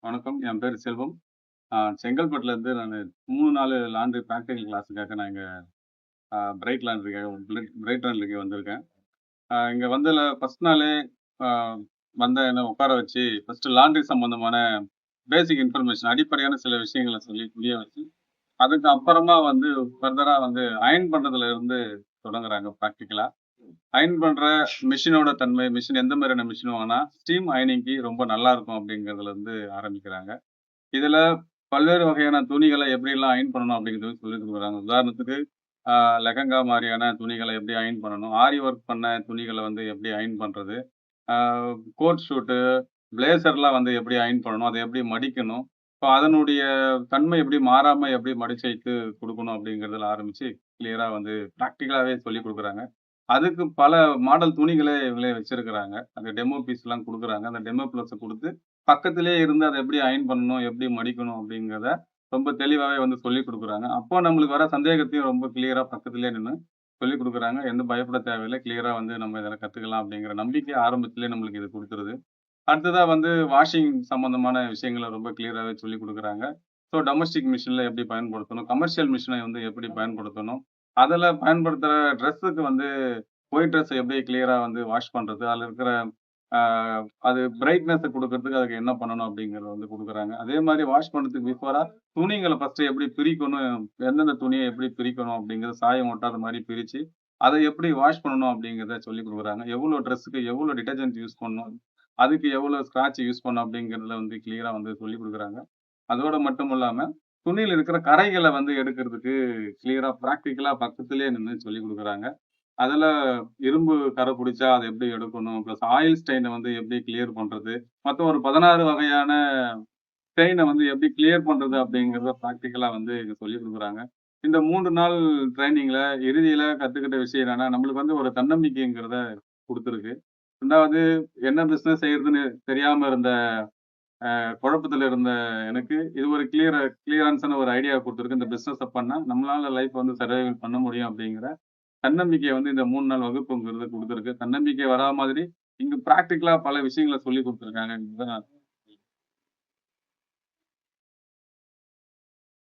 வணக்கம். என் பேரு செல்வம். செங்கல்பட்டுலேருந்து நானு 3, 4 லாண்ட்ரி பிராக்டிகல் கிளாஸுக்காக நான் இங்க பிரைட் லாண்ட்ரிக்காக பிரைட் லாண்ட்ரிக்கு வந்திருக்கேன். இங்க வந்ததுல ஃபர்ஸ்ட் நாளே அ வந்த என்ன உட்கார வச்சு, ஃபர்ஸ்ட்டு லாண்ட்ரி சம்மந்தமான பேசிக் இன்ஃபர்மேஷன் அடிப்படையான சில விஷயங்கள சொல்லி புரிய வச்சு, அதுக்கு அப்புறமா வந்து ஃபர்தரா வந்து அயர்ன் பண்றதுல இருந்து தொடங்குறாங்க பிராக்டிகலா. அயர்ன் பண்ற மெஷினோட தன்மை, மெஷின் எந்த மாதிரியான மெஷின் வாங்குனா, ஸ்டீம் அயர்னிங்க்கு ரொம்ப நல்லாருக்கும் அப்படிங்கிறதுலருந்து ஆரம்பிக்கிறாங்க. இதுல பல்வேறு வகையான துணிகள எப்படியெல்லாம் அயர்ன் பண்ணணும் அப்படிங்கிறது சொல்லிக் குடுக்குறாங்க. உதாரணத்துக்கு, அ லெஹெங்கா மாரியான துணிகள எப்படி அயர்ன் பண்ணணும்? ஆரி ஒர்க் பண்ண துணிகள வந்து எப்படி அயர்ன் பண்றது? அ கோட் ஷூட்டு, பிளேசர்லாம் வந்து எப்படி அயர்ன் பண்ணணும்? அத எப்படி மடிக்கணும்? இப்போ அதனுடைய தன்மை எப்படி மாறாம எப்படி மடிச்சு வைத்து குடுக்கணும் அப்படிங்கிறதுல ஆரம்பிச்சு, கிளியரா வந்து பிராக்டிகலாவே சொல்லிக் குடுக்குறாங்க. அதுக்கு பல மாடல் துணிகளே இவங்களே வச்சிருக்கிறாங்க. அந்த டெமோ பீஸ்லாம் குடுக்குறாங்க. அந்த டெமோ பீஸ குடுத்து, பக்கத்திலேயே இருந்து அத எப்படி அயர்ன் பண்ணணும்? எப்படி மடிக்கணும்? அப்படிங்கிறத ரொம்ப தெளிவாவே வந்து சொல்லிக் குடுக்குறாங்க. அப்போ நம்மளுக்கு வர சந்தேகத்தையும் ரொம்ப கிளியரா பக்கத்திலேயே நின்னு சொல்லிக் குடுக்குறாங்க. எந்த பயப்பட தேவையில்ல. கிளியரா வந்து நம்ம இதில கத்துக்கலாம் அப்படிங்கிற நம்பிக்கை ஆரம்பத்திலேயே நம்மளுக்கு இது குடுத்துருது. அடுத்ததா வந்து வாஷிங் சம்மந்தமான விஷயங்கள ரொம்ப கிளியராவே சொல்லிக் குடுக்குறாங்க. ஸோ டொமஸ்டிக் மிஷின்ல எப்படி பயன்படுத்தணும்? கமர்ஷியல் மிஷின வந்து எப்படி பயன்படுத்தணும்? அதுல பயன்படுத்துற ட்ரெஸ்ஸுக்கு வந்து ஒயிட் ட்ரெஸ் எப்படி கிளியரா வந்து வாஷ் பண்றது? அதுல இருக்கிற அ அது பிரைட்னஸ குடுக்கறதுக்கு அதுக்கு என்ன பண்ணணும்? அப்படிங்கிறத வந்து குடுக்குறாங்க. அதே மாரி வாஷ் பண்றதுக்கு பிஃபோரா துணிகள ஃபர்ஸ்ட்டு எப்படி பிரிக்கணும்? எந்தெந்த துணிய எப்படி பிரிக்கணும்? அப்படிங்கிறத சாயம் ஒட்டாத மாரி பிரிச்சு, அத எப்படி வாஷ் பண்ணணும்? அப்படிங்கிறத சொல்லிக் குடுக்குறாங்க. எவ்வளோ ட்ரெஸ்ஸுக்கு எவ்வளோ டிட்டர்ஜென்ட் யூஸ் பண்ணணும்? அதுக்கு எவ்வளோ ஸ்க்ராட்ச் யூஸ் பண்ணணும்? அப்படிங்கிறதுல வந்து கிளியரா வந்து சொல்லிக் குடுக்குறாங்க. அதோட மட்டும் இல்லாம, துணியில இருக்கிற கறைகள வந்து எடுக்கிறதுக்கு கிளியரா பிராக்டிகலா பக்கத்திலேயே நின்னு சொல்லிக் குடுக்குறாங்க. அதுல இரும்பு கரை புடிச்சா அத எப்படி எடுக்கணும்? பிளஸ் ஆயில் ஸ்டெயின வந்து எப்படி கிளியர் பண்றது? மொத்தம் ஒரு 16 வகையான ஸ்டெயின வந்து எப்படி கிளியர் பண்றது? அப்படிங்கிறத பிராக்டிகலா வந்து இங்க சொல்லிக் குடுக்குறாங்க. இந்த 3 நாள் ட்ரெய்னிங்ல இறுதியில கத்துக்கிட்ட விஷயம் என்னன்னா, நம்மளுக்கு வந்து ஒரு தன்னம்பிக்கைங்கிறத குடுத்திருக்கு. 2வது என்ன பிசினஸ் செய்றதுன்னு தெரியாம இருந்த குழப்பத்துல இருந்த எனக்கு, இது ஒரு கிளியரன்ஸான ஒரு ஐடியா குடுத்திருக்கு. இந்த பிசினஸ பண்ணா நம்மளால லைஃப் வந்து சர்வைவல் பண்ண முடியும் அப்படிங்கிற தன்னம்பிக்கைய வந்து இந்த 3 நாள் வகுப்புங்கிறது குடுத்திருக்கு. தன்னம்பிக்கை வரா மாதிரி, இங்க பிராக்டிகலா பல விஷயங்கள சொல்லிக் குடுத்துருக்காங்க.